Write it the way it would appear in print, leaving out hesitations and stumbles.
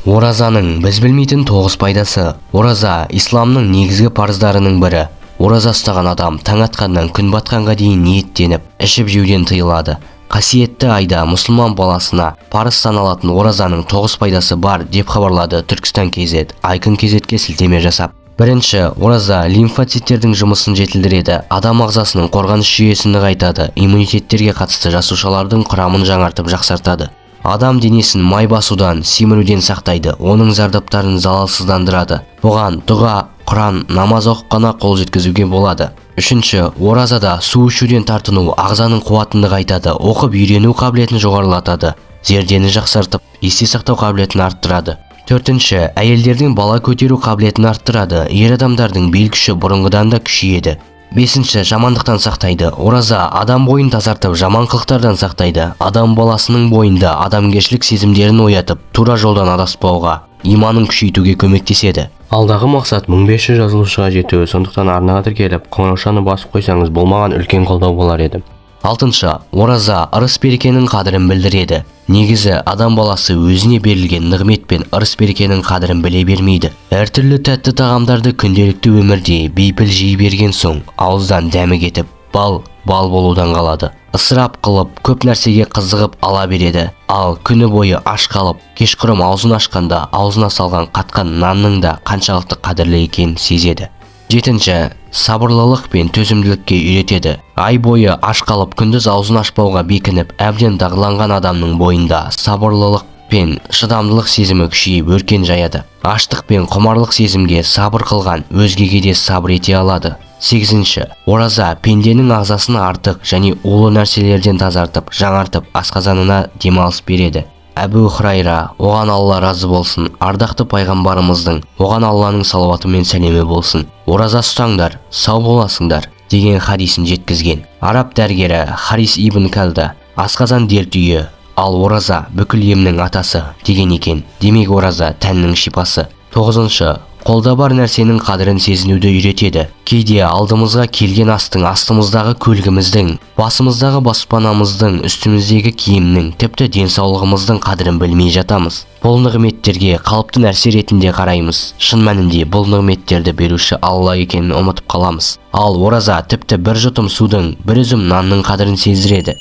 Оразаның біз білмейтін 9 пайдасы. Ораза исламның негізгі парыздарының бірі. Ораза ұстаған адам таң атқаннан күн батқанға дейін ниеттеніп, ішіп жеуден тыйылады. Қасиетті айда мұсылман баласына парыз саналатын оразаның 9 пайдасы бар деп хабарлады Түркістан KZ, Айкын KZ-ке сілтеме жасап. Бірінші, ораза лимфоциттердің жұмысын жетілдіреді, адам ағзасының қорғаныс жүйесін нығайтады, иммунитеттерге қатысты жасушалардың құрамын жаңартып жақсартады. Адам денесін май басудан, семіруден сақтайды, оның зардаптарын залалсыздандырады. Бұған дұға, Құран, намаз оқып қана қол жеткізуге болады. Үшінші, оразада су ішуден тартыну ағзаның қуатын нығайтады, оқып үйрену қабілетін жоғарылатады, зердені жақсартып, есте сақтау қабілетін арттырады. Төртінші, әйелдердің бала көтеру қабілетін арттырады, ер адамдардың бел күші бұрынғыдан да күшейеді. Бесінші, жамандықтан сақтайды. Ораза адам бойын тазартып, жаман қылықтардан сақтайды. Адам баласының бойында адамгершілік сезімдерін оятып, тура жолдан адаспауға, иманын күшейтуге көмектеседі. Алдағы мақсат 1500 жазылушыға жету, сондықтан арнаға тіркеліп, қоңыраушаны басып қойсаңыз болмаған үлкен қолдау болар еді. Алтыншы, ораза ырыс-берекенің қадірін білдіреді. Негізі адам баласы өзіне берілген нығмет пен ырыс-берекенің қадірін біле бермейді. Әртүрлі тәтті тағамдарды күнделікті өмірде бейпіл жей берген соң, ауыздан дәмі кетіп, бал болудан қалады. Ысырап қылып, көп нәрсеге қызығып ала береді. Ал күні бойы аш қалып, кешқұрым аузын ашқанда, аузына салған қатқан нанның да қаншалықты қадірлі екенін сезеді. Жетінші, сабырлылық пен төзімділікке үйретеді. Ай бойы аш қалып, күндіз аузын ашпауға бекініп, әбден дағдыланған адамның бойында сабырлылық пен шыдамдылық сезімі күшейіп өркен жаяды. Аштық пен құмарлық сезімге сабыр қылған өзгеге де сабыр ете алады. Сегізінші, ораза пенденің ағзасын артық және улы нәрселерден тазартып, жаңартып, асқазанына демалыс береді. Әбу Хурайра, оған Алла разы болсын, ардақты пайғамбарымыздың, оған Алланың салауаты мен сәлемі болсын, ораза ұстаңдар, сау боласыңдар деген хадисін жеткізген. Араб дәрігері Харис ибн Калда, асқазан дерт үйі, ал ораза бүкіл емнің атасы деген екен. Демек ораза тәннің шипасы. Тоғызыншы, қолда бар нәрсенің қадірін сезінуді үйретеді. Кейде алдымызға келген астың, астымыздағы көлігіміздің, басымыздағы баспанамыздың, үстіміздегі киімнің, тіпті денсаулығымыздың қадірін білмей жатамыз. Бұл нығметтерге қалыпты нәрсе ретінде қараймыз. Шын мәнінде бұл нығметтерді беруші Алла екенін ұмытып қаламыз. Ал ораза тіпті бір жұтым судың, бір үзім нанның қадірін сездіреді.